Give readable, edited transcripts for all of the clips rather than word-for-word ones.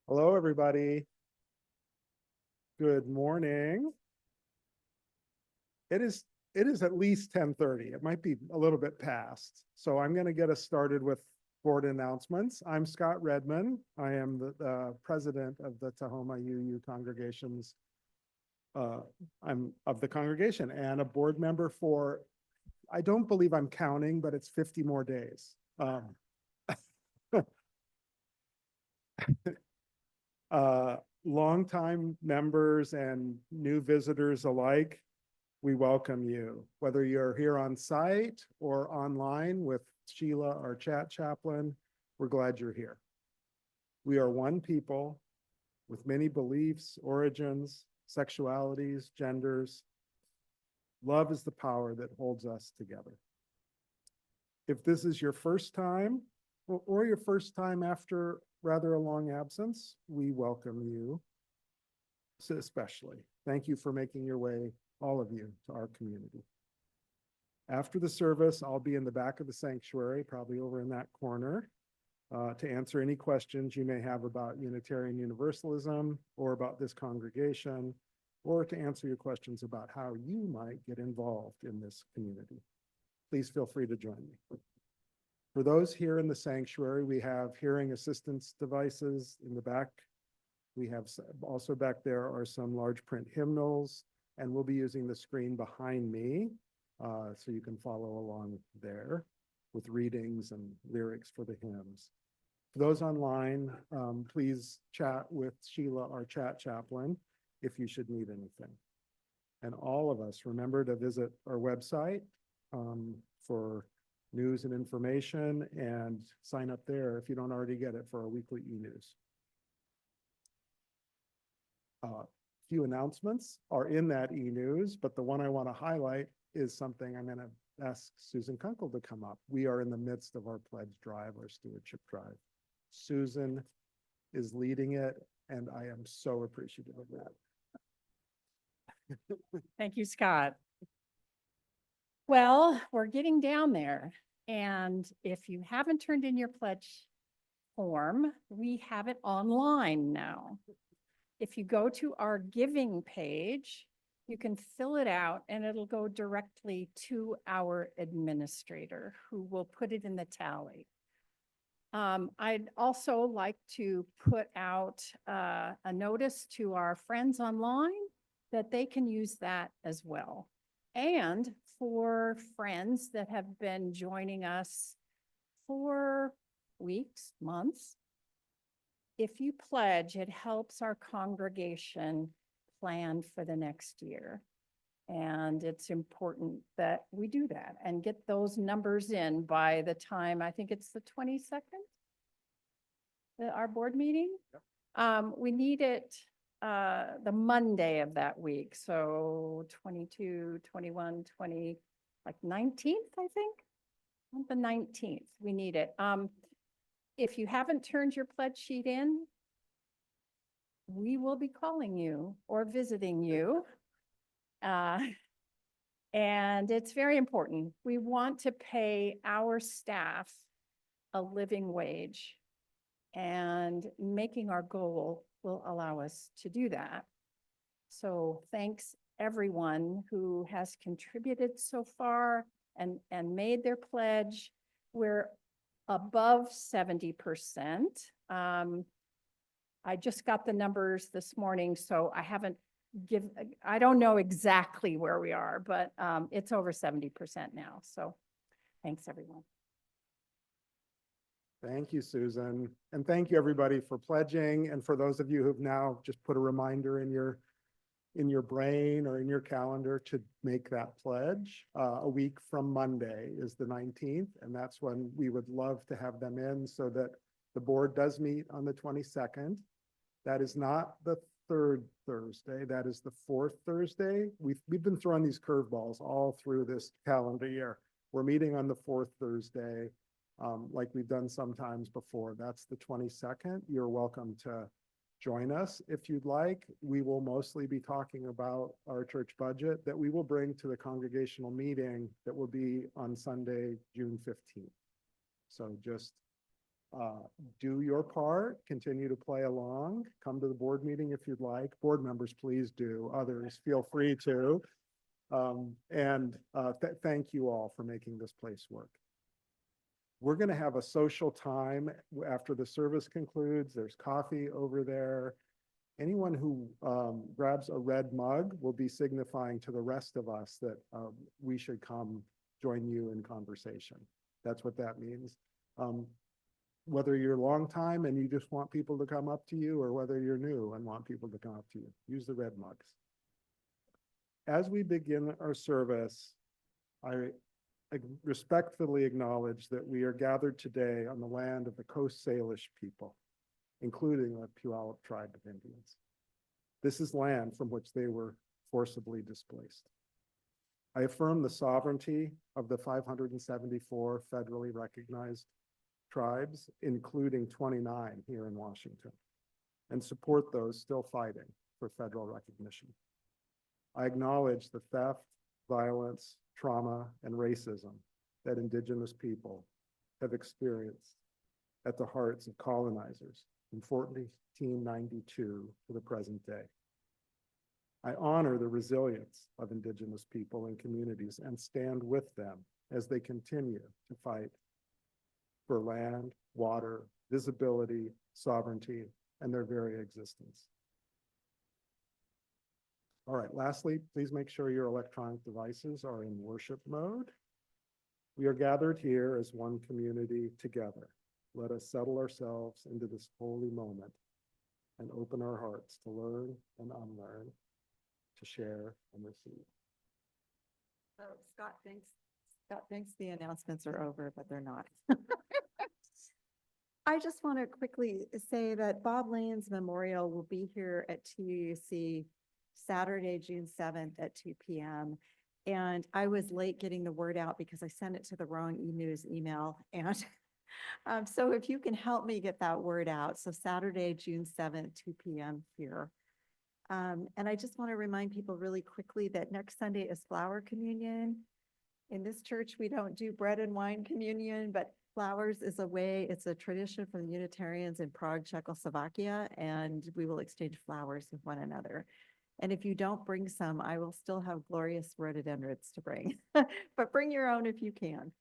Hello, everybody. Good morning. It is it is at least 10:30. It might be a little bit past. So I'm going to get us started with board announcements. I'm Scott Redman. I am the president of the Tahoma UU congregations. Uh, I'm of the congregation and a board member for, I don't believe I'm counting, but it's 50 more days. Uh, Longtime members and new visitors alike, we welcome you. Whether you're here on site or online with Sheila, our chat chaplain, we're glad you're here. We are one people with many beliefs, origins, sexualities, genders. Love is the power that holds us together. If this is your first time or your first time after rather a long absence, we welcome you especially. Thank you for making your way, all of you, to our community. After the service, I'll be in the back of the sanctuary, probably over in that corner, to answer any questions you may have about Unitarian Universalism or about this congregation, or to answer your questions about how you might get involved in this community. Please feel free to join me. For those here in the sanctuary, we have hearing assistance devices in the back. We have also back there are some large print hymnals, and we'll be using the screen behind me, so you can follow along there with readings and lyrics for the hymns. For those online, please chat with Sheila, our chat chaplain, if you should need anything. And all of us, remember to visit our website for news and information, and sign up there if you don't already get it for our weekly e-news. Few announcements are in that e-news, but the one I want to highlight is something I'm going to ask Susan Kunkel to come up. We are in the midst of our pledge drive, our stewardship drive. Susan is leading it, and I am so appreciative of that. Thank you, Scott. Well, we're getting down there. And if you haven't turned in your pledge form, we have it online now. If you go to our giving page, you can fill it out and it'll go directly to our administrator who will put it in the tally. I'd also like to put out a notice to our friends online that they can use that as well. And for friends that have been joining us for weeks, months, if you pledge, it helps our congregation plan for the next year. And it's important that we do that and get those numbers in by the time, I think it's the 22nd, our board meeting. Yep. We need it the Monday of that week. So 22, 21, 20, like 19th, I think. On the 19th, we need it. If you haven't turned your pledge sheet in, we will be calling you or visiting you. And it's very important. We want to pay our staff a living wage, and making our goal will allow us to do that. So thanks everyone who has contributed so far and made their pledge. We're above 70%. I just got the numbers this morning, so I don't know exactly where we are, but it's over 70% now. So thanks everyone. Thank you, Susan. And thank you everybody for pledging. And for those of you who've now just put a reminder in your brain or in your calendar to make that pledge. A week from Monday is the 19th, and that's when we would love to have them in, so that the board does meet on the 22nd. That is not the third Thursday, that is the fourth Thursday. We've been throwing these curveballs all through this calendar year. We're meeting on the fourth Thursday, like we've done sometimes before. That's the 22nd. You're welcome to join us if you'd like. We will mostly be talking about our church budget that we will bring to the congregational meeting that will be on Sunday, June 15th. So just Do your part, continue to play along, come to the board meeting if you'd like. Board members, please do. Others, feel free to. Thank you all for making this place work. We're going to have a social time after the service concludes. There's coffee over there. Anyone who grabs a red mug will be signifying to the rest of us that we should come join you in conversation. That's what that means. Whether you're long time and you just want people to come up to you, or whether you're new and want people to come up to you, use the red mugs. As we begin our service, I respectfully acknowledge that we are gathered today on the land of the Coast Salish people, including the Puyallup tribe of Indians. This is land from which they were forcibly displaced. I affirm the sovereignty of the 574 federally recognized tribes, including 29 here in Washington, and support those still fighting for federal recognition. I acknowledge the theft, violence, trauma, and racism that Indigenous people have experienced at the hearts of colonizers from 1492 to the present day. I honor the resilience of Indigenous people and communities and stand with them as they continue to fight for land, water, visibility, sovereignty, and their very existence. All right, lastly, please make sure your electronic devices are in worship mode. We are gathered here as one community together. Let us settle ourselves into this holy moment and open our hearts to learn and unlearn, to share and receive. Oh, Scott thinks the announcements are over, but they're not. I just want to quickly say that Bob Lane's memorial will be here at TUUC Saturday, June 7th at 2 p.m. And I was late getting the word out because I sent it to the wrong e-news email. And so if you can help me get that word out. So Saturday, June 7th, 2 p.m. here. And I just want to remind people really quickly that next Sunday is flower communion. In this church, we don't do bread and wine communion, but flowers is a way, it's a tradition from the Unitarians in Prague, Czechoslovakia, and we will exchange flowers with one another. And if you don't bring some, I will still have glorious rhododendrons to bring, but bring your own if you can.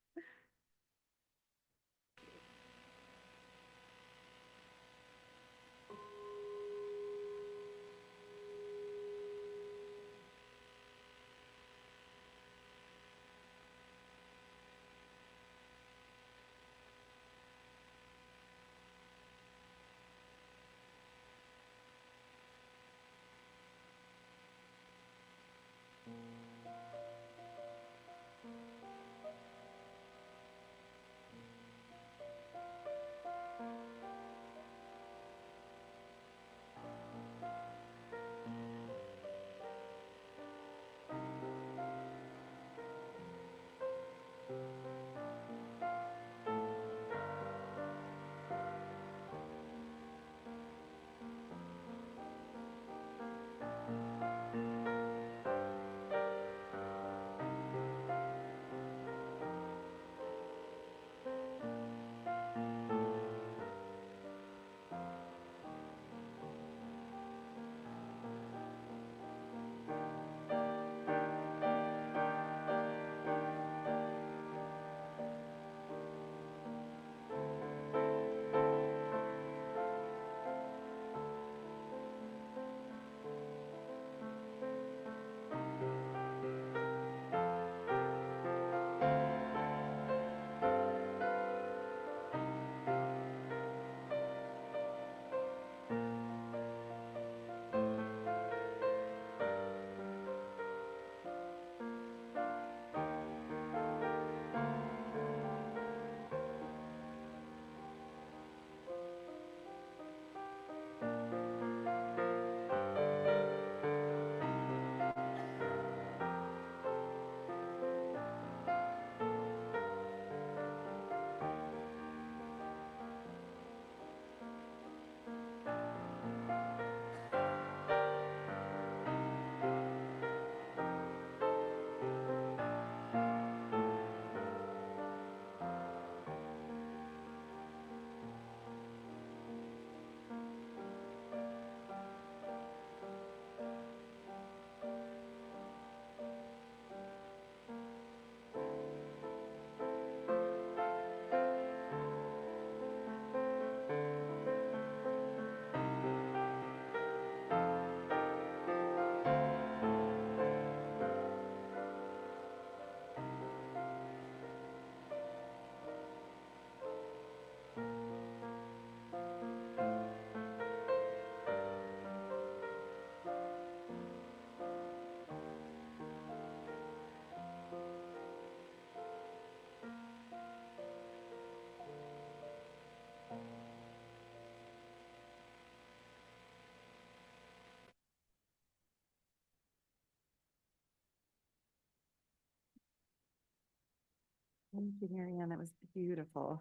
Thank you, Mary Ann. That was beautiful.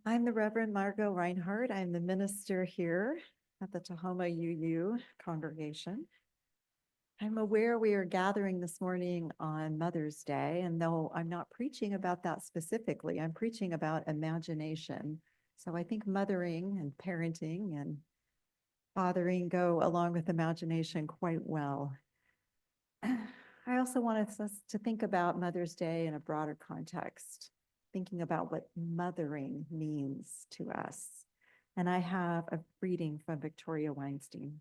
I'm the Reverend Margo Reinhart. I'm the minister here at the Tahoma UU congregation. I'm aware we are gathering this morning on Mother's Day, and though I'm not preaching about that specifically, I'm preaching about imagination. So I think mothering and parenting and fathering go along with imagination quite well. I also wanted us to think about Mother's Day in a broader context, thinking about what mothering means to us. And I have a reading from Victoria Weinstein.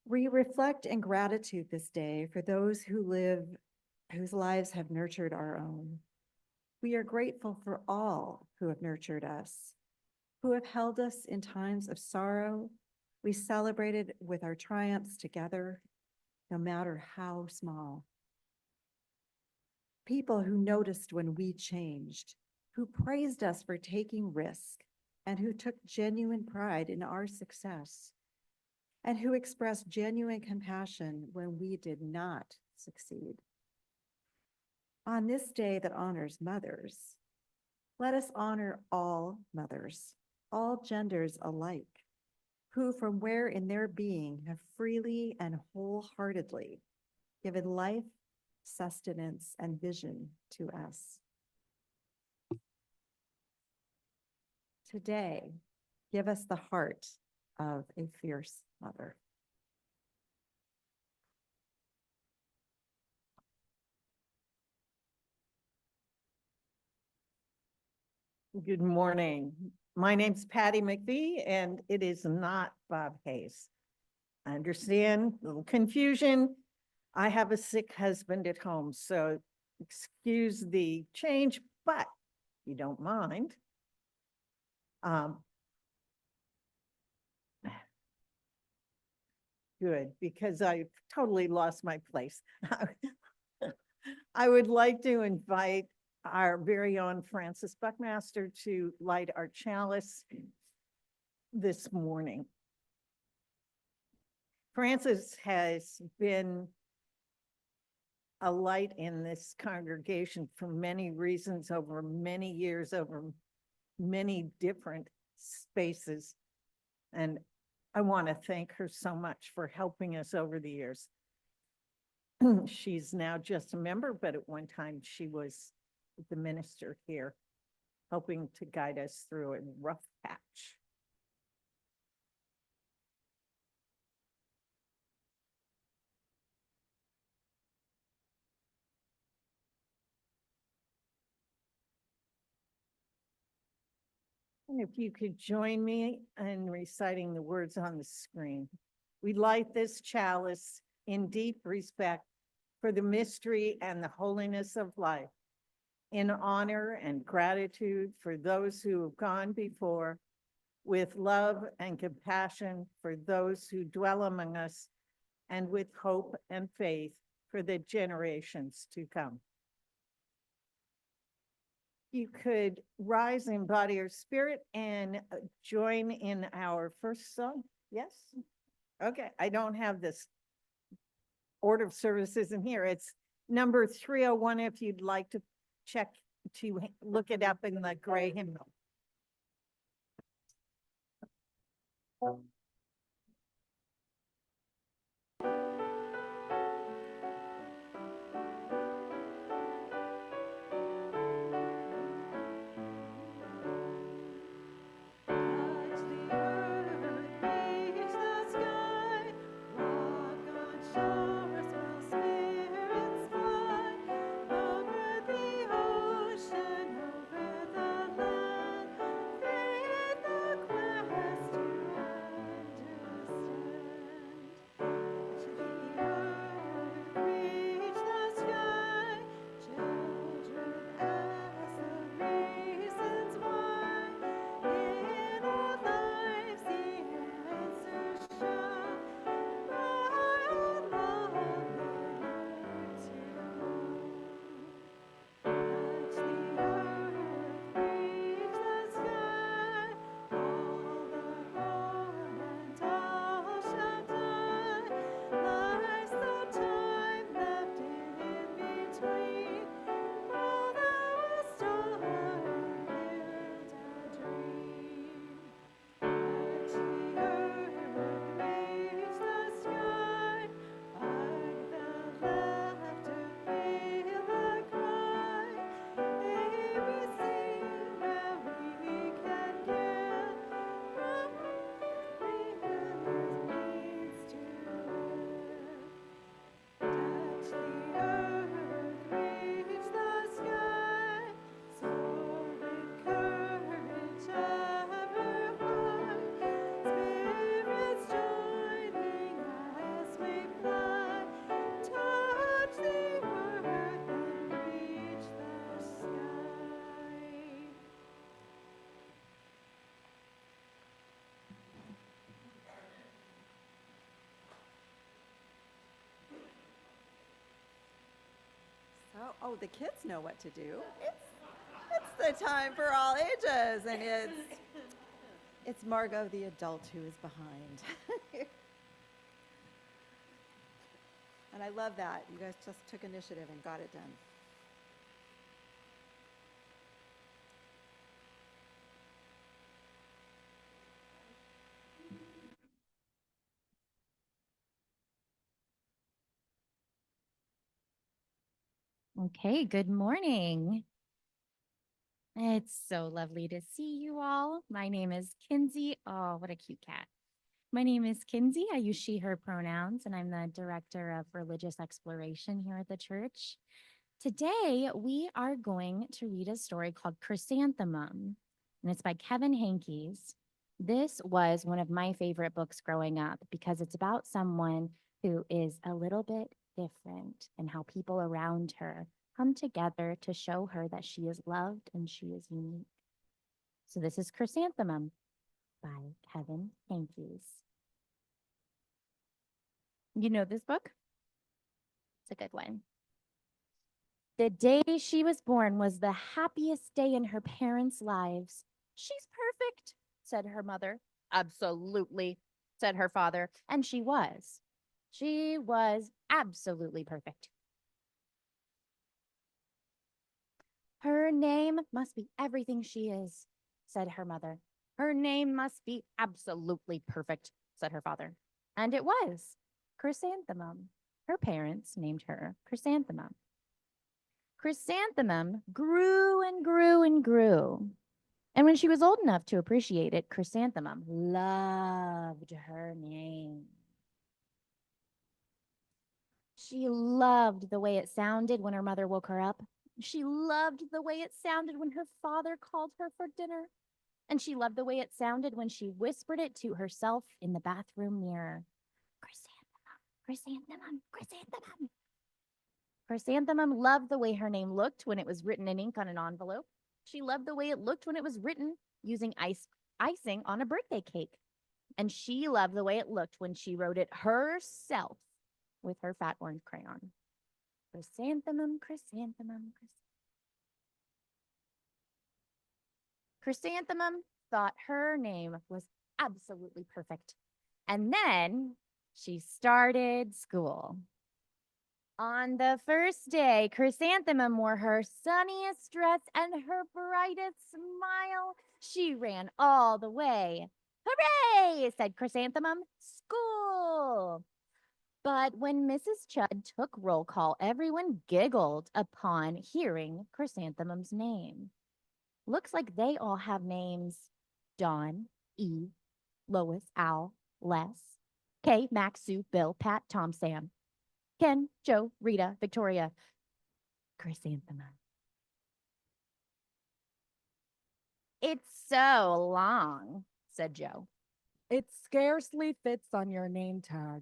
We reflect in gratitude this day for those whose lives have nurtured our own. We are grateful for all who have nurtured us, who have held us in times of sorrow. We celebrated with our triumphs together, no matter how small. People who noticed when we changed, who praised us for taking risk, and who took genuine pride in our success, and who expressed genuine compassion when we did not succeed. On this day that honors mothers, let us honor all mothers, all genders alike, who from where in their being have freely and wholeheartedly given life, sustenance, and vision to us. Today, give us the heart of a fierce mother. Good morning. My name's Patty McVie, and it is not Bob Hayes. I understand a little confusion. I have a sick husband at home, so excuse the change, but you don't mind. Good, because I totally lost my place. I would like to invite our very own Francis Buckmaster to light our chalice this morning. Francis has been a light in this congregation for many reasons over many years, over many different spaces. And I want to thank her so much for helping us over the years. She's now just a member, but at one time she was the minister here, helping to guide us through a rough patch. And if you could join me in reciting the words on the screen. We light this chalice in deep respect for the mystery and the holiness of life, in honor and gratitude for those who have gone before, with love and compassion for those who dwell among us, and with hope and faith for the generations to come. You could rise in body or spirit and join in our first song. Yes? Okay, I don't have this order of services in here. It's number 301 if you'd like to check to look it up in the gray hymnal. Oh, the kids know what to do. It's the time for all ages, and it's Margo, the adult, who is behind. And I love that. You guys just took initiative and got it done. Okay, good morning. It's so lovely to see you all. My name is Kinsey. Oh, what a cute cat. My name is Kinsey. I use she, her pronouns, and I'm the director of religious exploration here at the church. Today, we are going to read a story called Chrysanthemum, and it's by Kevin Hankes. This was one of my favorite books growing up because it's about someone who is a little bit different and how people around her come together to show her that she is loved and she is unique. So this is Chrysanthemum by Kevin Hankes. You know this book? It's a good one. The day she was born was the happiest day in her parents' lives. She's perfect, said her mother. Absolutely, said her father. And she was. She was absolutely perfect. Her name must be everything she is, said her mother. Her name must be absolutely perfect, said her father. And it was. Chrysanthemum. Her parents named her Chrysanthemum. Chrysanthemum grew and grew and grew. And when she was old enough to appreciate it, Chrysanthemum loved her name. She loved the way it sounded when her mother woke her up. She loved the way it sounded when her father called her for dinner. And she loved the way it sounded when she whispered it to herself in the bathroom mirror. Chrysanthemum, chrysanthemum, chrysanthemum. Chrysanthemum loved the way her name looked when it was written in ink on an envelope. She loved the way it looked when it was written using icing on a birthday cake. And she loved the way it looked when she wrote it herself with her fat orange crayon. Chrysanthemum, chrysanthemum, Chrysanthemum thought her name was absolutely perfect. And then she started school. On the first day, Chrysanthemum wore her sunniest dress and her brightest smile. She ran all the way. Hooray, said Chrysanthemum. School. But when Mrs. Chudd took roll call, everyone giggled upon hearing Chrysanthemum's name. Looks like they all have names. Dawn, Eve, Lois, Al, Les, Kay, Max, Sue, Bill, Pat, Tom, Sam, Ken, Joe, Rita, Victoria, Chrysanthemum. It's so long, said Joe. It scarcely fits on your name tag,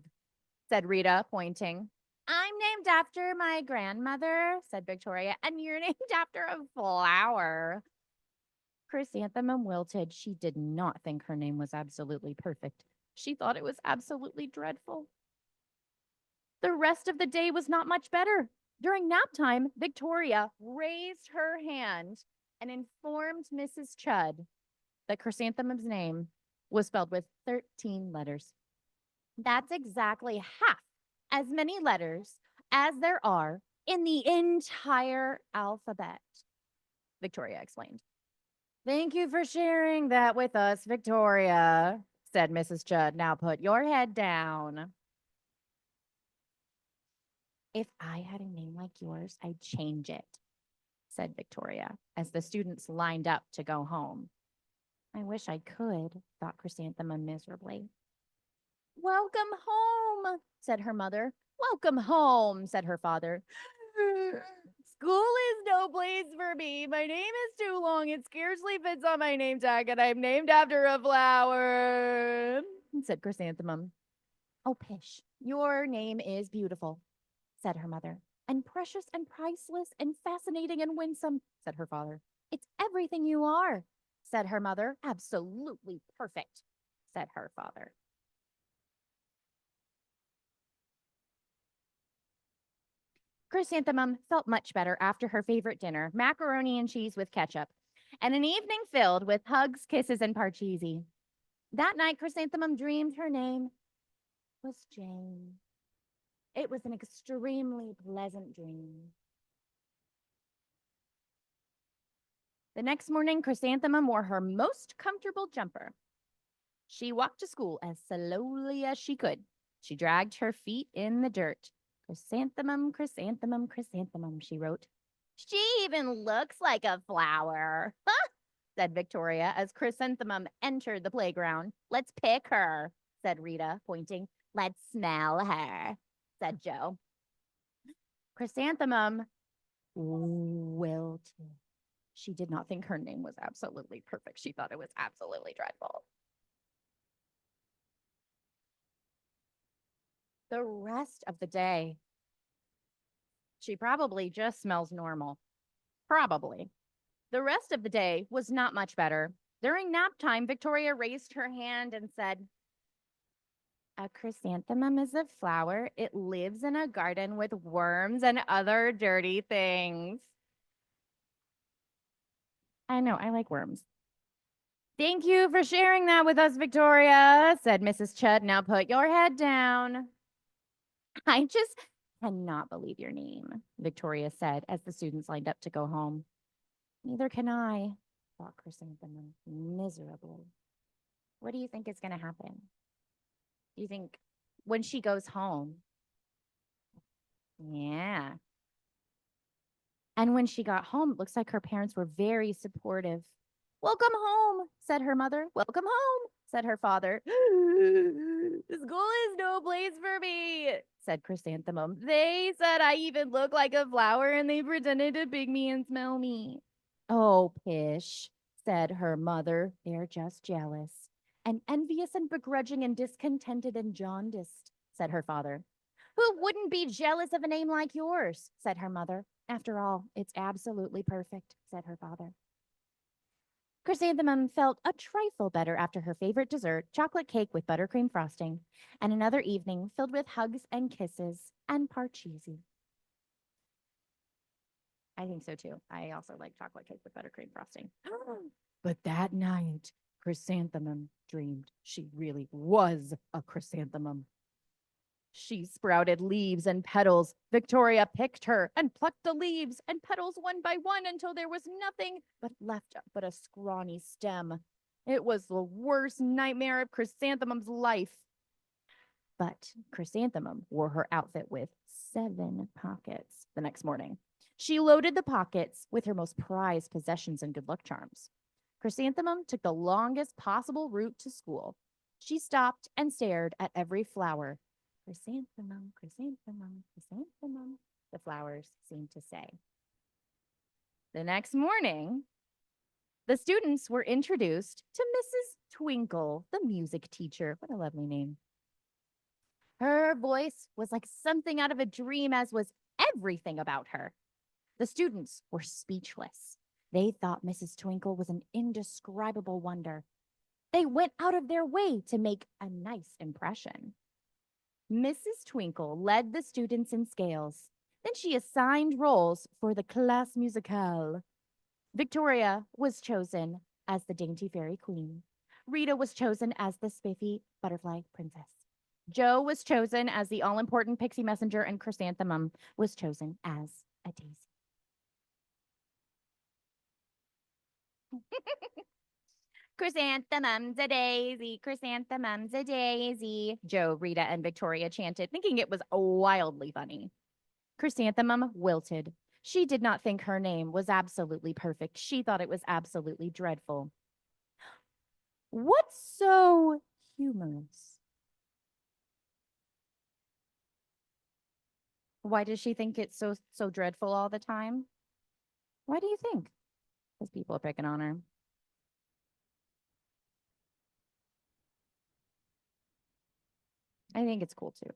said Rita, pointing. I'm named after my grandmother, said Victoria, and you're named after a flower. Chrysanthemum wilted. She did not think her name was absolutely perfect. She thought it was absolutely dreadful. The rest of the day was not much better. During nap time, Victoria raised her hand and informed Mrs. Chudd that Chrysanthemum's name was spelled with 13 letters. That's exactly half as many letters as there are in the entire alphabet, Victoria explained. Thank you for sharing that with us, Victoria, said Mrs. Chudd. Now put your head down. If I had a name like yours, I'd change it, said Victoria, as the students lined up to go home. I wish I could, thought Chrysanthemum miserably. Welcome home, said her mother. Welcome home, said her father. School is no place for me. My name is too long. It scarcely fits on my name tag, and I'm named after a flower, said Chrysanthemum. Oh, pish. Your name is beautiful, said her mother. And precious and priceless and fascinating and winsome, said her father. It's everything you are, said her mother. Absolutely perfect, said her father. Chrysanthemum felt much better after her favorite dinner, macaroni and cheese with ketchup, and an evening filled with hugs, kisses, and parcheesi. That night, Chrysanthemum dreamed her name was Jane. It was an extremely pleasant dream. The next morning, Chrysanthemum wore her most comfortable jumper. She walked to school as slowly as she could. She dragged her feet in the dirt. Chrysanthemum, chrysanthemum, chrysanthemum, she wrote. She even looks like a flower, said Victoria as Chrysanthemum entered the playground. Let's pick her, said Rita, pointing. Let's smell her, said Joe. Chrysanthemum wilted. She did not think her name was absolutely perfect. She thought it was absolutely dreadful. The rest of the day, she probably just smells normal. Probably. The rest of the day was not much better. During nap time, Victoria raised her hand and said, a chrysanthemum is a flower. It lives in a garden with worms and other dirty things. I know, I like worms. Thank you for sharing that with us, Victoria, said Mrs. Chudd. Now put your head down. I just cannot believe your name, Victoria said as the students lined up to go home. Neither can I, thought Chrysanthemum miserably. What do you think is going to happen? Do you think when she goes home? Yeah. And when she got home, it looks like her parents were very supportive. Welcome home, said her mother. Welcome home, said her father. School is no place for me, said Chrysanthemum. They said I even look like a flower and they pretended to pick me and smell me. Oh, pish, said her mother. They're just jealous. And envious and begrudging and discontented and jaundiced, said her father. Who wouldn't be jealous of a name like yours, said her mother. After all, it's absolutely perfect, said her father. Chrysanthemum felt a trifle better after her favorite dessert, chocolate cake with buttercream frosting, and another evening filled with hugs and kisses and parcheesi. I think so too. I also like chocolate cake with buttercream frosting. But that night, Chrysanthemum dreamed she really was a chrysanthemum. She sprouted leaves and petals. Victoria picked her and plucked the leaves and petals one by one until there was nothing left but a scrawny stem. It was the worst nightmare of Chrysanthemum's life. But Chrysanthemum wore her outfit with 7 pockets the next morning. She loaded the pockets with her most prized possessions and good luck charms. Chrysanthemum took the longest possible route to school. She stopped and stared at every flower. Chrysanthemum, chrysanthemum, chrysanthemum, the flowers seemed to say. The next morning, the students were introduced to Mrs. Twinkle, the music teacher. What a lovely name. Her voice was like something out of a dream, as was everything about her. The students were speechless. They thought Mrs. Twinkle was an indescribable wonder. They went out of their way to make a nice impression. Mrs. Twinkle led the students in scales. Then she assigned roles for the classe musicale. Victoria was chosen as the dainty fairy queen. Rita was chosen as the spiffy butterfly princess. Joe was chosen as the all-important pixie messenger, and Chrysanthemum was chosen as a daisy. Chrysanthemum's a daisy, chrysanthemum's a daisy, Joe, Rita, and Victoria chanted, thinking it was wildly funny. Chrysanthemum wilted. She did not think her name was absolutely perfect. She thought it was absolutely dreadful. What's so humorous? Why does she think it's so dreadful all the time? Why do you think? Because people are picking on her. I think it's cool too.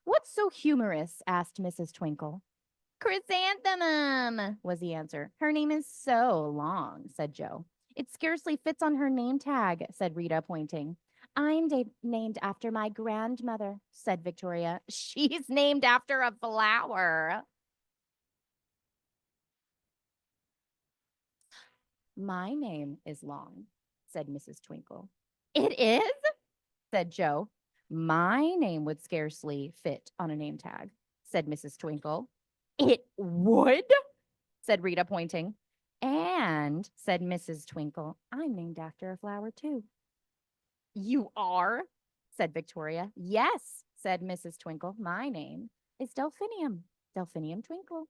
What's so humorous? Asked Mrs. Twinkle. Chrysanthemum, was the answer. Her name is so long, said Joe. It scarcely fits on her name tag, said Rita, pointing. I'm named after my grandmother, said Victoria. She's named after a flower. My name is long, said Mrs. Twinkle. It is? Said Joe. My name would scarcely fit on a name tag, said Mrs. Twinkle. It would? Said Rita, pointing. And, said Mrs. Twinkle, I'm named after a flower, too. You are? Said Victoria. Yes, said Mrs. Twinkle. My name is Delphinium, Delphinium Twinkle.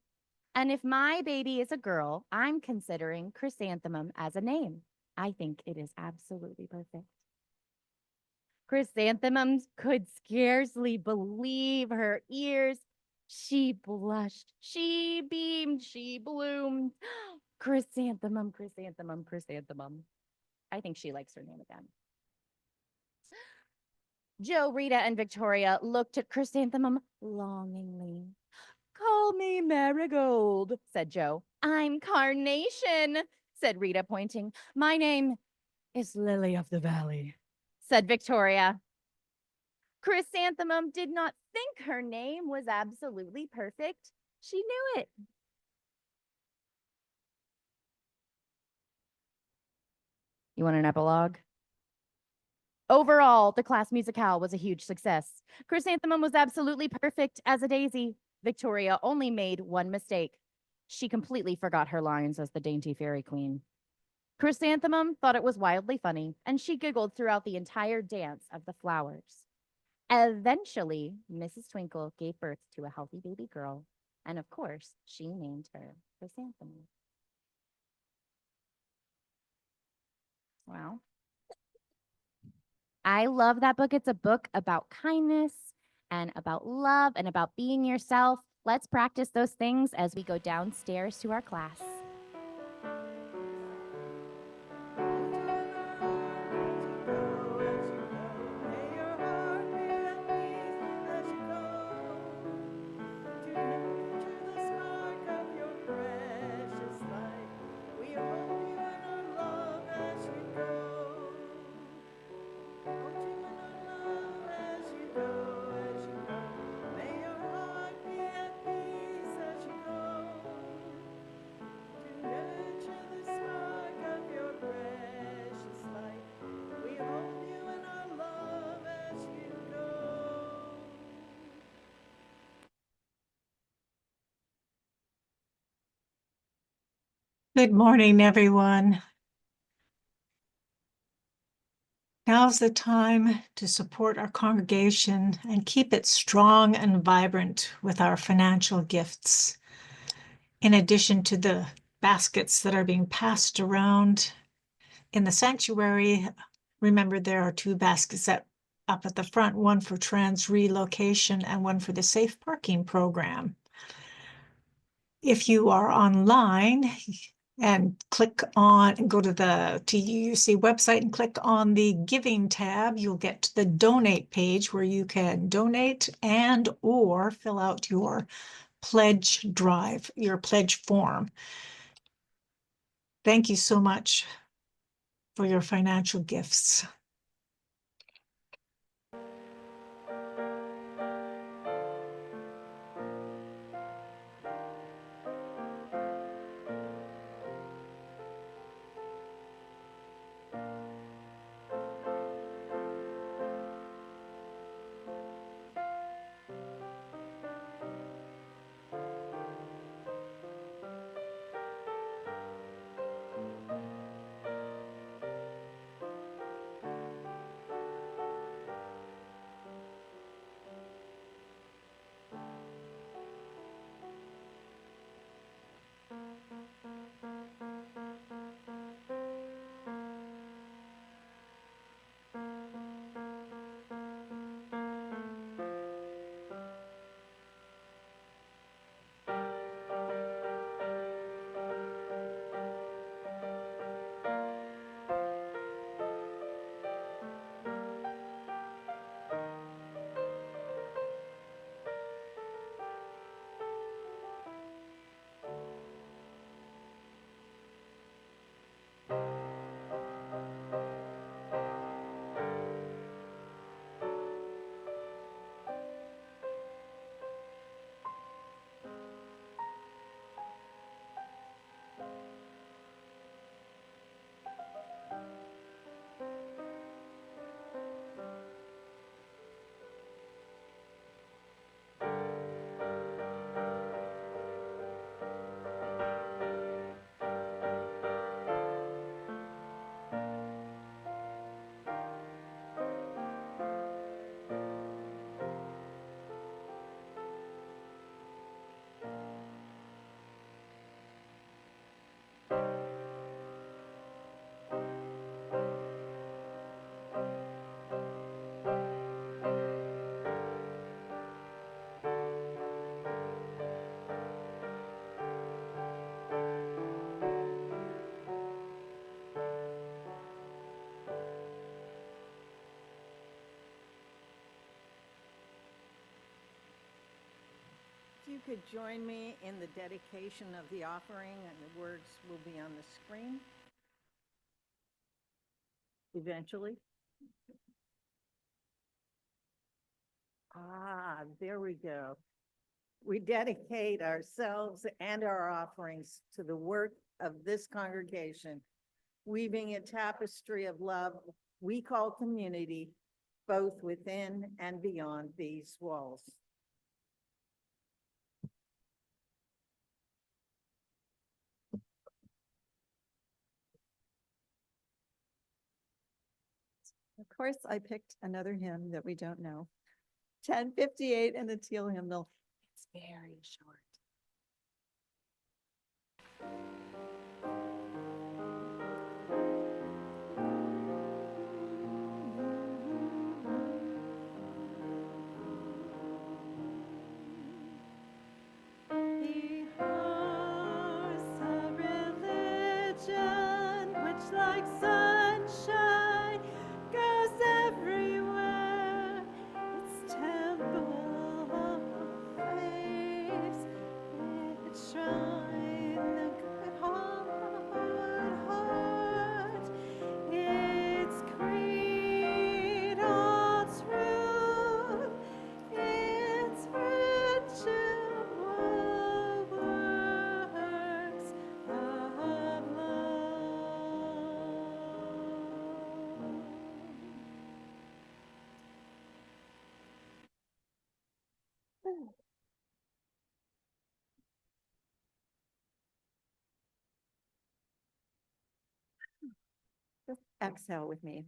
And if my baby is a girl, I'm considering Chrysanthemum as a name. I think it is absolutely perfect. Chrysanthemum could scarcely believe her ears. She blushed, she beamed, she bloomed. Chrysanthemum, chrysanthemum, chrysanthemum. I think she likes her name again. Joe, Rita, and Victoria looked at Chrysanthemum longingly. Call me Marigold, said Joe. I'm Carnation, said Rita, pointing. My name is Lily of the Valley, said Victoria. Chrysanthemum did not think her name was absolutely perfect. She knew it. You want an epilogue? Overall, the class musicale was a huge success. Chrysanthemum was absolutely perfect as a daisy. Victoria only made one mistake. She completely forgot her lines as the dainty fairy queen. Chrysanthemum thought it was wildly funny, and she giggled throughout the entire dance of the flowers. Eventually, Mrs. Twinkle gave birth to a healthy baby girl, and of course, she named her Chrysanthemum. Wow. I love that book. It's a book about kindness and about love and about being yourself. Let's practice those things as we go downstairs to our class. Good morning, everyone. Now's the time to support our congregation and keep it strong and vibrant with our financial gifts. In addition to the baskets that are being passed around in the sanctuary, remember there are 2 baskets up at the front, one for trans relocation and one for the safe parking program. If you are online, and go to the TUUC website and click on the Giving tab, you'll get to the Donate page where you can donate and or fill out your pledge form. Thank you so much for your financial gifts. you could join me in the dedication of the offering, and the words will be on the screen eventually. There we go. We dedicate ourselves and our offerings to the work of this congregation, weaving a tapestry of love we call community, both within and beyond these walls. Of course, I picked another hymn that we don't know. 1058 in the Teal hymnal. It's very short. The house of religion, which like sunshine goes everywhere, its temple of faith, its shrine, the good heart, its creed, all truth, its virtue, works of love. Just exhale with me.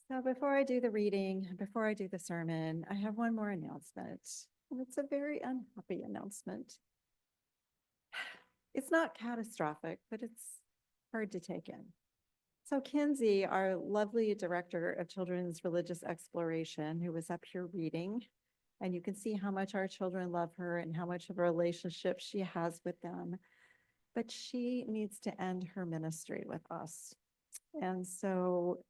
So before I do the reading, before I do the sermon, I have one more announcement. And it's a very unhappy announcement. It's not catastrophic, but it's hard to take in. So Kinsey, our lovely director of children's religious exploration, who was up here reading, and you can see how much our children love her and how much of a relationship she has with them. But she needs to end her ministry with us. And so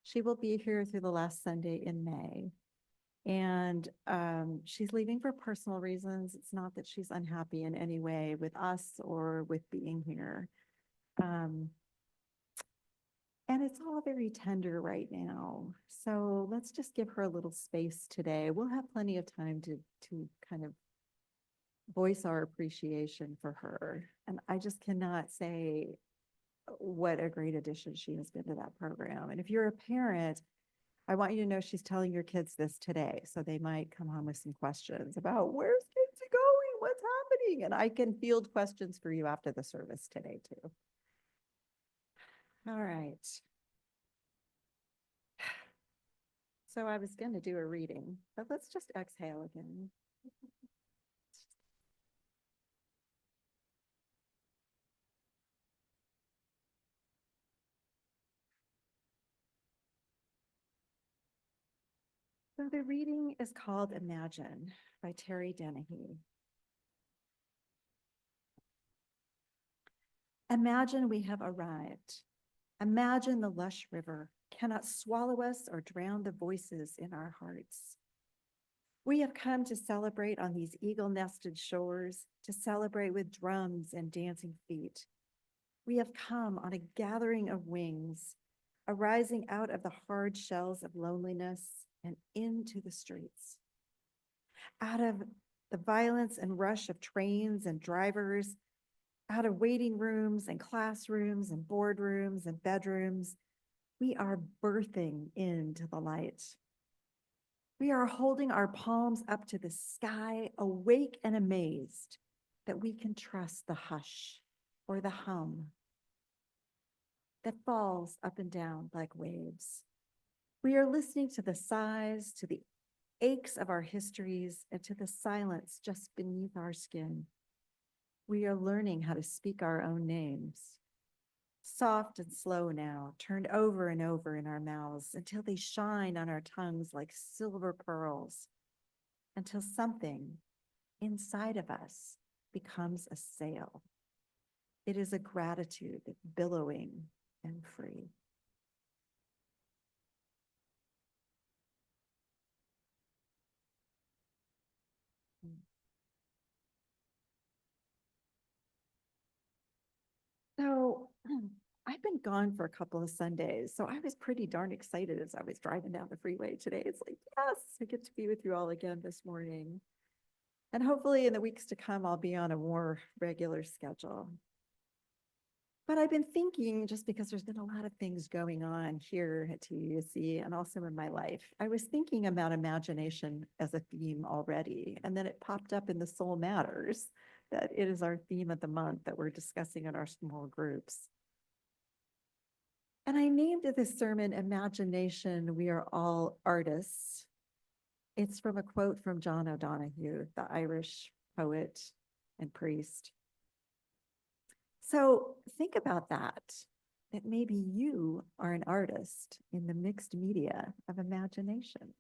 she will be here through the last Sunday in May. And she's leaving for personal reasons. It's not that she's unhappy in any way with us or with being here. And it's all very tender right now. So let's just give her a little space today. We'll have plenty of time to kind of voice our appreciation for her. And I just cannot say what a great addition she has been to that program. And if you're a parent, I want you to know she's telling your kids this today. So they might come home with some questions about where's Kinsey going? What's happening? And I can field questions for you after the service today too. All right. So I was going to do a reading, but let's just exhale again. So the reading is called Imagine by Terry Dennehy. Imagine we have arrived. Imagine the lush river cannot swallow us or drown the voices in our hearts. We have come to celebrate on these eagle-nested shores, to celebrate with drums and dancing feet. We have come on a gathering of wings, arising out of the hard shells of loneliness and into the streets. Out of the violence and rush of trains and drivers, out of waiting rooms and classrooms and boardrooms and bedrooms, we are birthing into the light. We are holding our palms up to the sky, awake and amazed that we can trust the hush or the hum that falls up and down like waves. We are listening to the sighs, to the aches of our histories, and to the silence just beneath our skin. We are learning how to speak our own names. Soft and slow now, turned over and over in our mouths until they shine on our tongues like silver pearls, until something inside of us becomes a sail. It is a gratitude billowing and free. So I've been gone for a couple of Sundays, so I was pretty darn excited as I was driving down the freeway today. It's like, yes, I get to be with you all again this morning. And hopefully in the weeks to come, I'll be on a more regular schedule. But I've been thinking, just because there's been a lot of things going on here at TUUC and also in my life, I was thinking about imagination as a theme already, and then it popped up in the Soul Matters that it is our theme of the month that we're discussing in our small groups. And I named this sermon, Imagination, We Are All Artists. It's from a quote from John O'Donoghue, the Irish poet and priest. So think about that maybe you are an artist in the mixed media of imagination.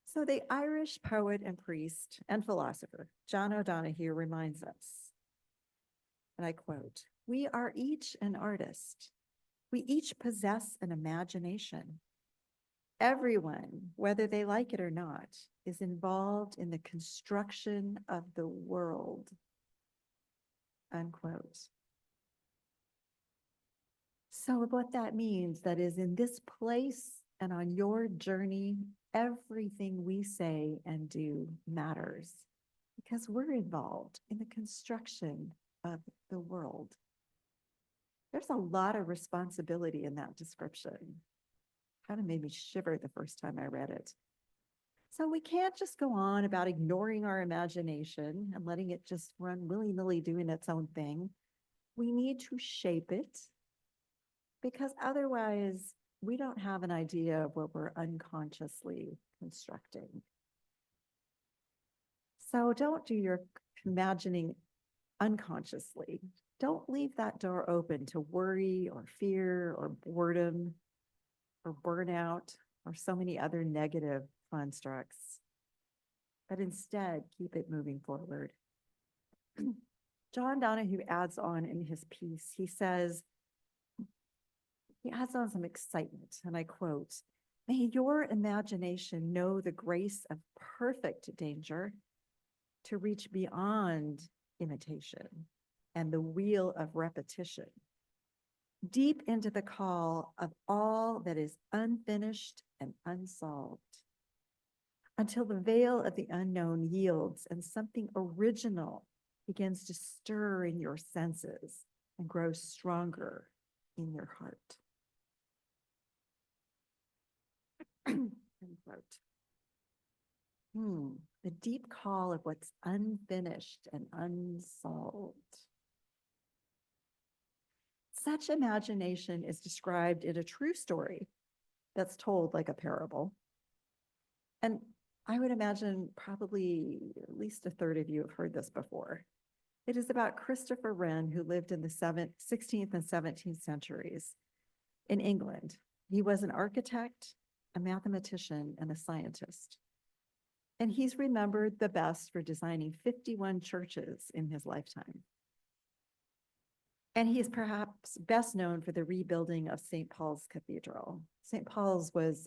So the Irish poet and priest and philosopher, John O'Donoghue, reminds us, and I quote, "We are each an artist. We each possess an imagination. Everyone, whether they like it or not, is involved in the construction of the world." Unquote. So what that means, that is in this place and on your journey, everything we say and do matters because we're involved in the construction of the world. There's a lot of responsibility in that description. Kind of made me shiver the first time I read it. So we can't just go on about ignoring our imagination and letting it just run willy-nilly doing its own thing. We need to shape it because otherwise we don't have an idea of what we're unconsciously constructing. So don't do your imagining unconsciously. Don't leave that door open to worry or fear or boredom or burnout or so many other negative constructs, but instead keep it moving forward. John Donahue adds on in his piece, he adds on some excitement, and I quote, "May your imagination know the grace of perfect danger to reach beyond imitation and the wheel of repetition, deep into the call of all that is unfinished and unsolved, until the veil of the unknown yields and something original begins to stir in your senses and grow stronger in your heart." Unquote. The deep call of what's unfinished and unsolved. Such imagination is described in a true story that's told like a parable. And I would imagine probably at least a third of you have heard this before. It is about Christopher Wren, who lived in the 16th and 17th centuries in England. He was an architect, a mathematician, and a scientist. And he's remembered the best for designing 51 churches in his lifetime. And he is perhaps best known for the rebuilding of St. Paul's Cathedral. St. Paul's was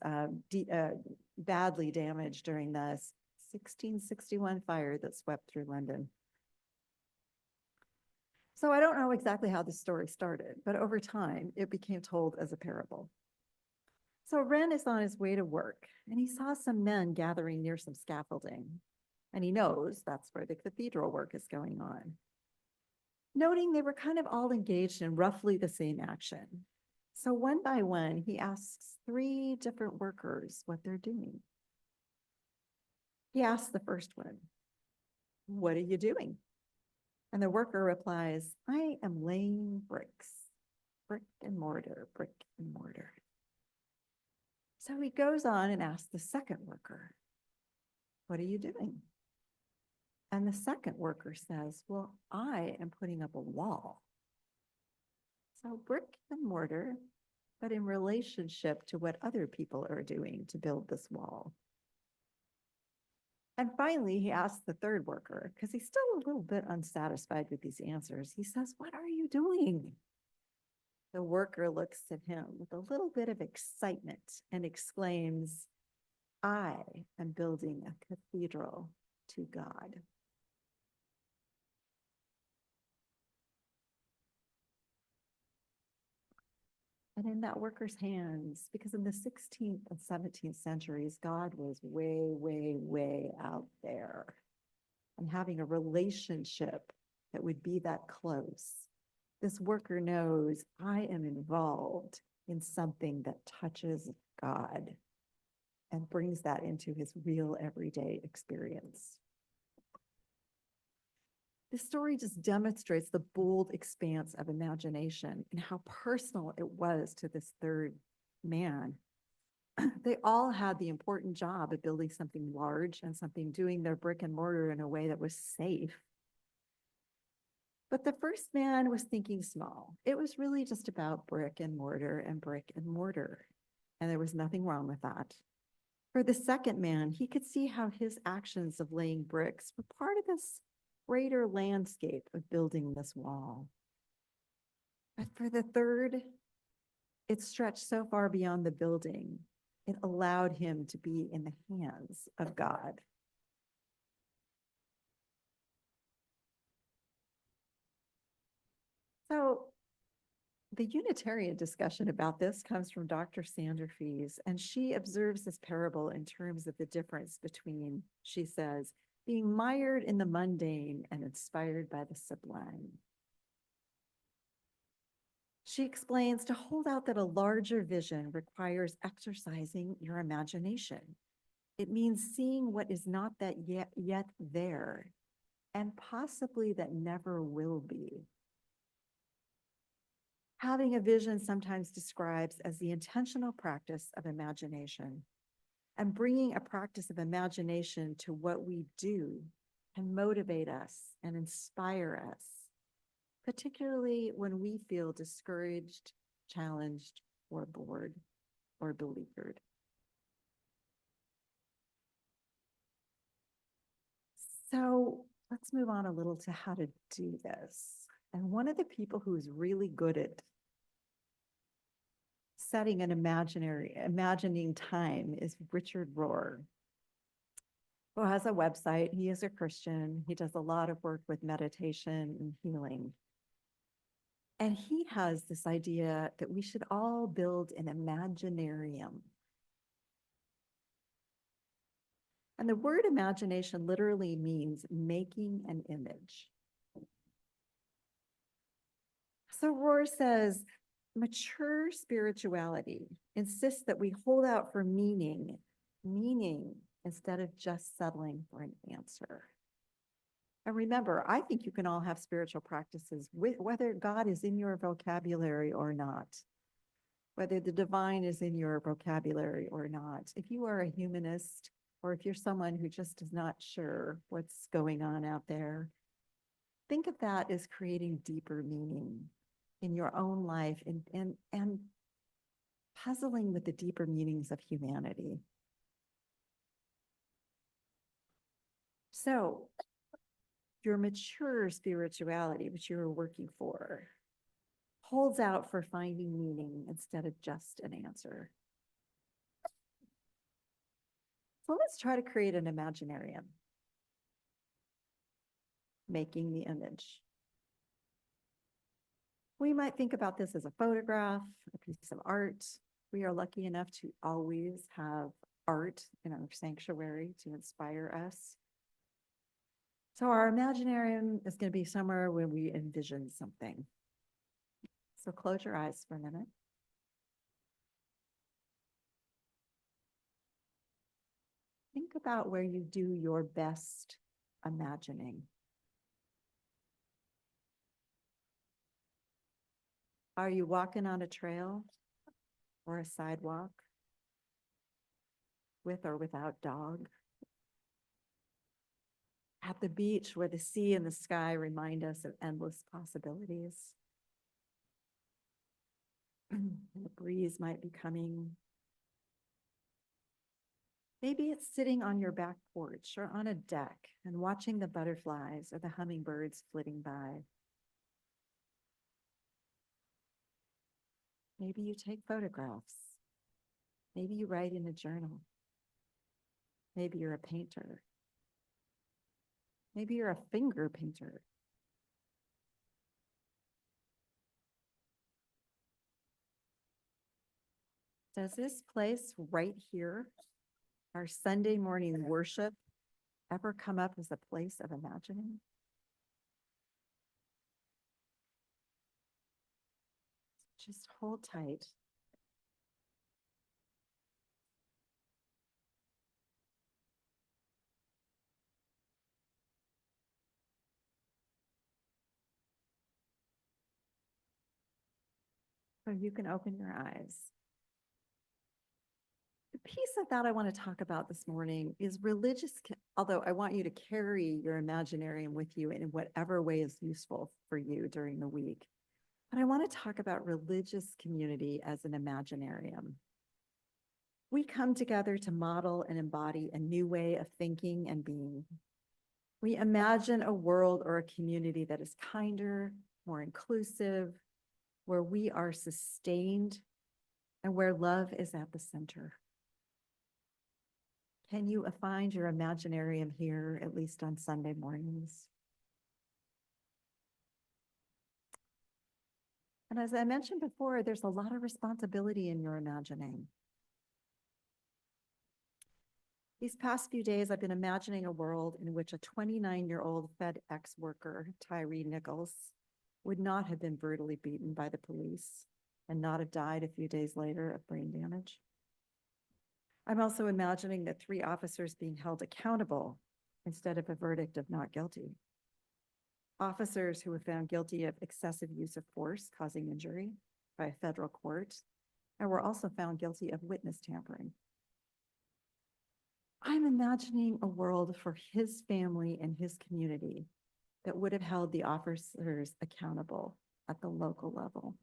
badly damaged during the 1661 fire that swept through London. So I don't know exactly how the story started, but over time it became told as a parable. So Wren is on his way to work and he saw some men gathering near some scaffolding, and he knows that's where the cathedral work is going on. Noting they were kind of all engaged in roughly the same action. So one by one, he asks 3 different workers what they're doing. He asks the first one, "What are you doing?" And the worker replies, "I am laying bricks, brick and mortar, brick and mortar." So he goes on and asks the second worker, "What are you doing?" And the second worker says, "Well, I am putting up a wall." So brick and mortar, but in relationship to what other people are doing to build this wall. And finally, he asks the third worker, because he's still a little bit unsatisfied with these answers. He says, "What are you doing?" The worker looks at him with a little bit of excitement and exclaims, "I am building a cathedral to God." and in that worker's hands, because in the 16th and 17th centuries, God was way, way, way out there. And having a relationship that would be that close. This worker knows I am involved in something that touches God and brings that into his real everyday experience. This story just demonstrates the bold expanse of imagination and how personal it was to this third man. They all had the important job of building something large and something doing their brick and mortar in a way that was safe. But the first man was thinking small. It was really just about brick and mortar and brick and mortar. And there was nothing wrong with that. For the second man, he could see how his actions of laying bricks were part of this greater landscape of building this wall. But for the third, it stretched so far beyond the building, it allowed him to be in the hands of God. So the Unitarian discussion about this comes from Dr. Sandra Fees, and she observes this parable in terms of the difference between, she says, being mired in the mundane and inspired by the sublime. She explains to hold out that a larger vision requires exercising your imagination. It means seeing what is not that yet there, and possibly that never will be. Having a vision sometimes describes as the intentional practice of imagination, and bringing a practice of imagination to what we do can motivate us and inspire us, particularly when we feel discouraged, challenged, or bored, or beleaguered. So let's move on a little to how to do this. And one of the people who's really good at setting an imagining time is Richard Rohr, who has a website. He is a Christian. He does a lot of work with meditation and healing. And he has this idea that we should all build an imaginarium. And the word imagination literally means making an image. So Rohr says, mature spirituality insists that we hold out for meaning instead of just settling for an answer. And remember, I think you can all have spiritual practices with whether God is in your vocabulary or not, whether the divine is in your vocabulary or not. If you are a humanist, or if you're someone who just is not sure what's going on out there, think of that as creating deeper meaning in your own life and puzzling with the deeper meanings of humanity. So your mature spirituality, which you're working for, holds out for finding meaning instead of just an answer. So let's try to create an imaginarium, making the image. We might think about this as a photograph, a piece of art. We are lucky enough to always have art in our sanctuary to inspire us. So our imaginarium is going to be somewhere where we envision something. So close your eyes for a minute. Think about where you do your best imagining. Are you walking on a trail or a sidewalk with or without dog? At the beach where the sea and the sky remind us of endless possibilities. The breeze might be coming. Maybe it's sitting on your back porch or on a deck and watching the butterflies or the hummingbirds flitting by. Maybe you take photographs. Maybe you write in a journal. Maybe you're a painter. Maybe you're a finger painter. Does this place right here, our Sunday morning worship, ever come up as a place of imagining? Just hold tight. So you can open your eyes. The piece of that I want to talk about this morning is although I want you to carry your imaginarium with you in whatever way is useful for you during the week. But I want to talk about religious community as an imaginarium. We come together to model and embody a new way of thinking and being. We imagine a world or a community that is kinder, more inclusive, where we are sustained, and where love is at the center. Can you find your imaginarium here, at least on Sunday mornings? And as I mentioned before, there's a lot of responsibility in your imagining. These past few days, I've been imagining a world in which a 29-year-old FedEx worker, Tyree Nichols, would not have been brutally beaten by the police and not have died a few days later of brain damage. I'm also imagining that 3 officers being held accountable instead of a verdict of not guilty. Officers who were found guilty of excessive use of force causing injury by a federal court and were also found guilty of witness tampering. I'm imagining a world for his family and his community that would have held the officers accountable at the local level.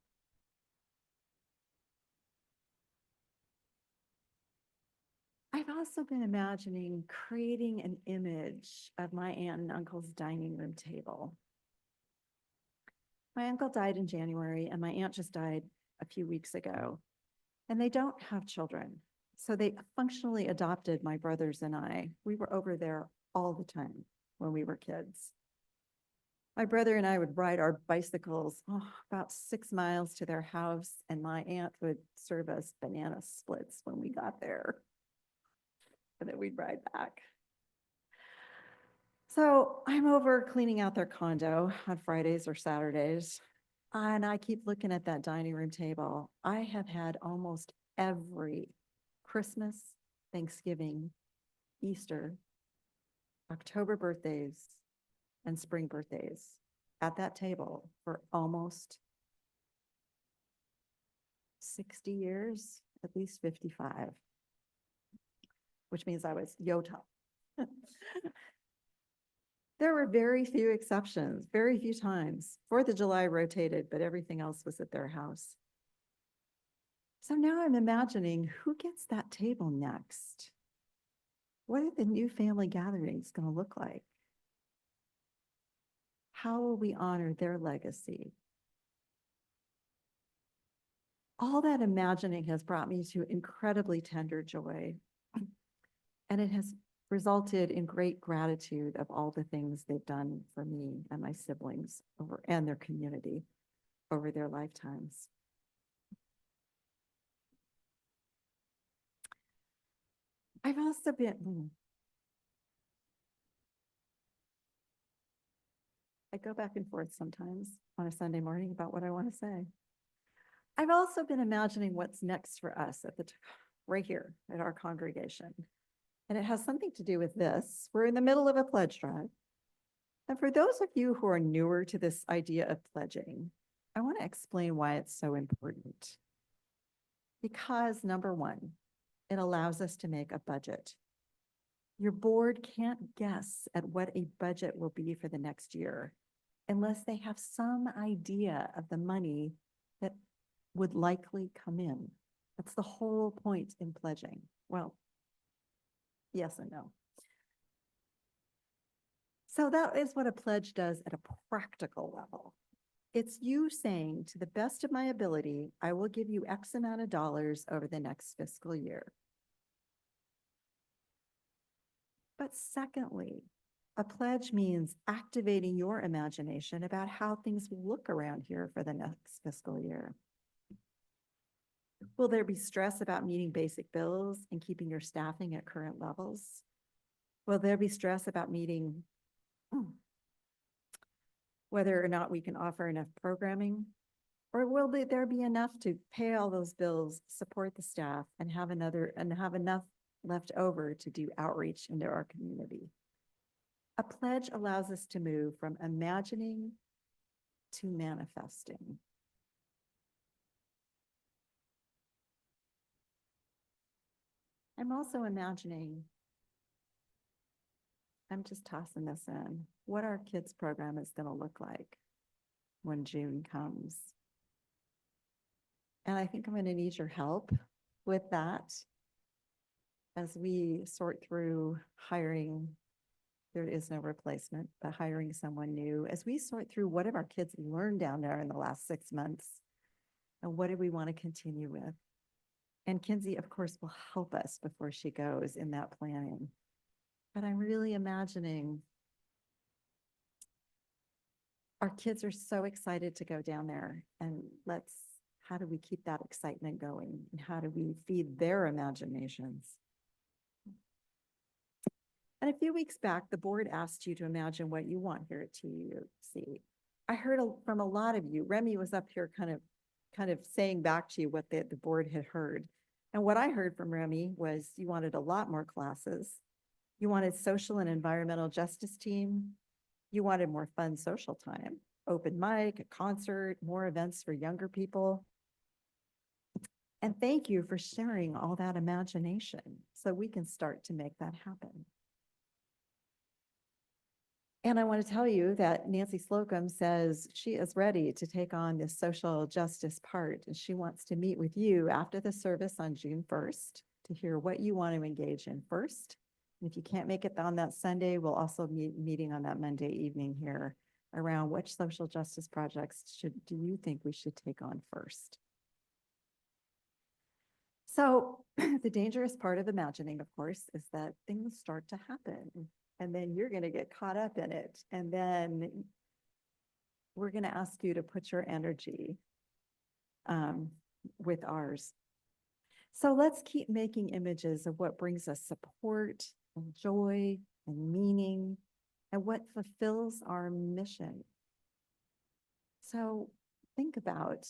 I've also been imagining creating an image of my aunt and uncle's dining room table. My uncle died in January and my aunt just died a few weeks ago, and they don't have children. So they functionally adopted my brothers and I. We were over there all the time when we were kids. My brother and I would ride our bicycles about 6 miles to their house, and my aunt would serve us banana splits when we got there. And then we'd ride back. So I'm over cleaning out their condo on Fridays or Saturdays, and I keep looking at that dining room table. I have had almost every Christmas, Thanksgiving, Easter, October birthdays, and spring birthdays at that table for almost 60 years, at least 55, which means I was Yota. There were very few exceptions, very few times. 4th of July rotated, but everything else was at their house. So now I'm imagining who gets that table next. What are the new family gatherings going to look like? How will we honor their legacy? All that imagining has brought me to incredibly tender joy, and it has resulted in great gratitude of all the things they've done for me and my siblings and their community over their lifetimes. I've also been, I go back and forth sometimes on a Sunday morning about what I want to say. I've also been imagining what's next for us right here at our congregation. And it has something to do with this. We're in the middle of a pledge drive. And for those of you who are newer to this idea of pledging, I want to explain why it's so important. Because number one, it allows us to make a budget. Your board can't guess at what a budget will be for the next year unless they have some idea of the money that would likely come in. That's the whole point in pledging. Well, yes and no. So that is what a pledge does at a practical level. It's you saying, to the best of my ability, I will give you X amount of dollars over the next fiscal year. But secondly, a pledge means activating your imagination about how things will look around here for the next fiscal year. Will there be stress about meeting basic bills and keeping your staffing at current levels? Will there be stress about meeting whether or not we can offer enough programming? Or will there be enough to pay all those bills, support the staff, and have enough left over to do outreach into our community? A pledge allows us to move from imagining to manifesting. I'm also imagining, I'm just tossing this in, what our kids program is going to look like when June comes. And I think I'm going to need your help with that as we sort through hiring. There is no replacement, but hiring someone new, as we sort through what have our kids learned down there in the last 6 months and what do we want to continue with. And Kinsey, of course, will help us before she goes in that planning. But I'm really imagining our kids are so excited to go down there, and how do we keep that excitement going? And how do we feed their imaginations? And a few weeks back, the board asked you to imagine what you want here at TUUC. I heard from a lot of you. Remy was up here kind of saying back to you what the board had heard. And what I heard from Remy was you wanted a lot more classes. You wanted social and environmental justice team. You wanted more fun social time, open mic, a concert, more events for younger people. And thank you for sharing all that imagination so we can start to make that happen. And I want to tell you that Nancy Slocum says she is ready to take on this social justice part, and she wants to meet with you after the service on June 1st to hear what you want to engage in first. And if you can't make it on that Sunday, we'll also be meeting on that Monday evening here around which social justice projects do you think we should take on first. So the dangerous part of imagining, of course, is that things start to happen. And then you're going to get caught up in it. And then we're going to ask you to put your energy with ours. So let's keep making images of what brings us support and joy and meaning and what fulfills our mission. So think about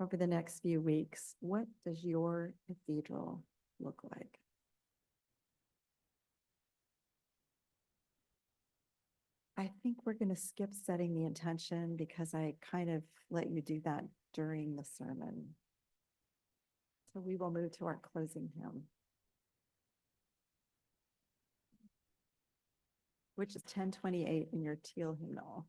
over the next few weeks, what does your cathedral look like? I think we're going to skip setting the intention because I kind of let you do that during the sermon. So we will move to our closing hymn, which is 1028 in your teal hymnal.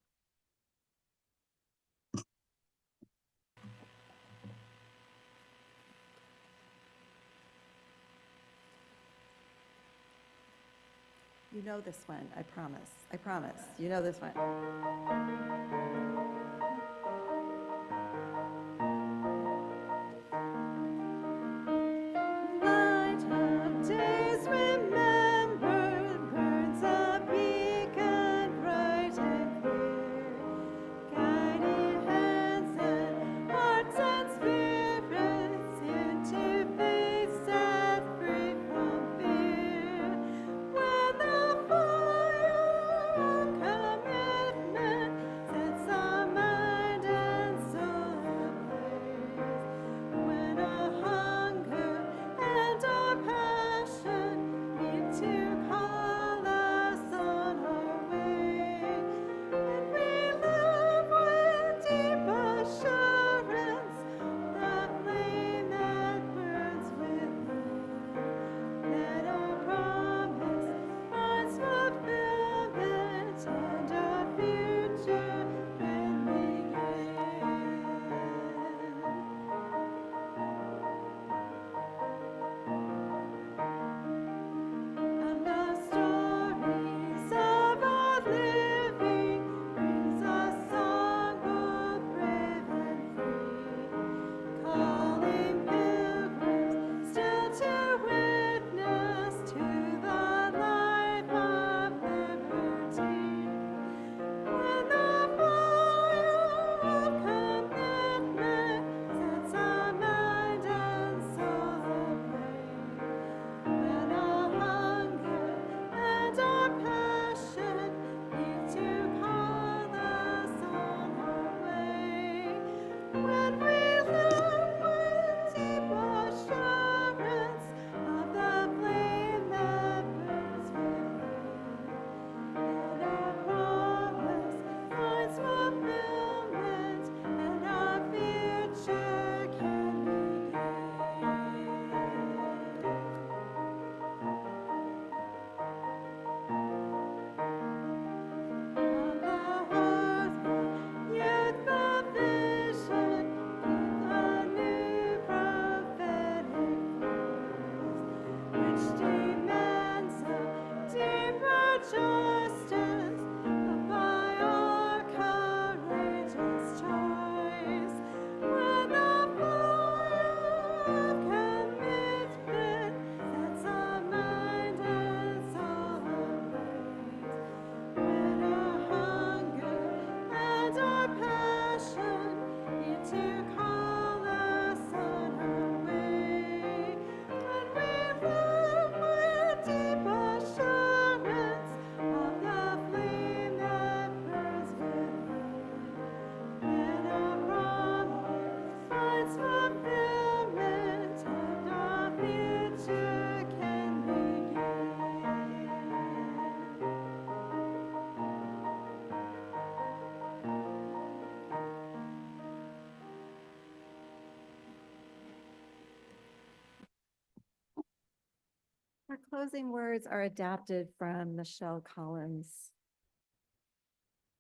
You know this one, I promise. I promise. You know this one. Light of days remembered, burns a beacon bright and clear, guiding hands and hearts and spirits into faith set free from fear. When the fire of commitment sets Our closing words are adapted from Michelle Collins.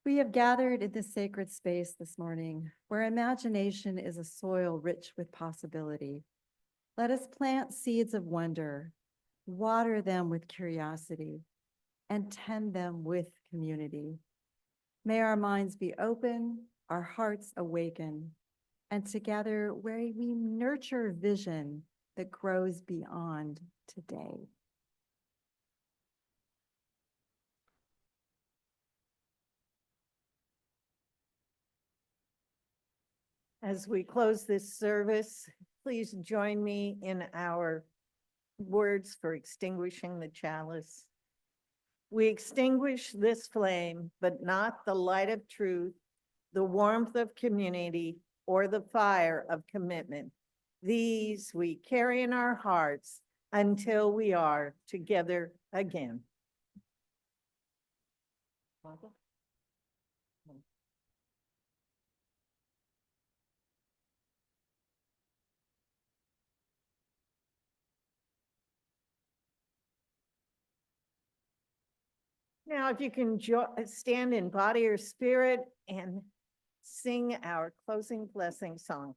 We have gathered in this sacred space this morning where imagination is a soil rich with possibility. Let us plant seeds of wonder, water them with curiosity, and tend them with community. May our minds be open, our hearts awaken, and together where we nurture vision that grows beyond today. As we close this service, please join me in our words for extinguishing the chalice. We extinguish this flame, but not the light of truth, the warmth of community, or the fire of commitment. These we carry in our hearts until we are together again. Margo? Now, if you can stand in body or spirit and sing our closing blessing song.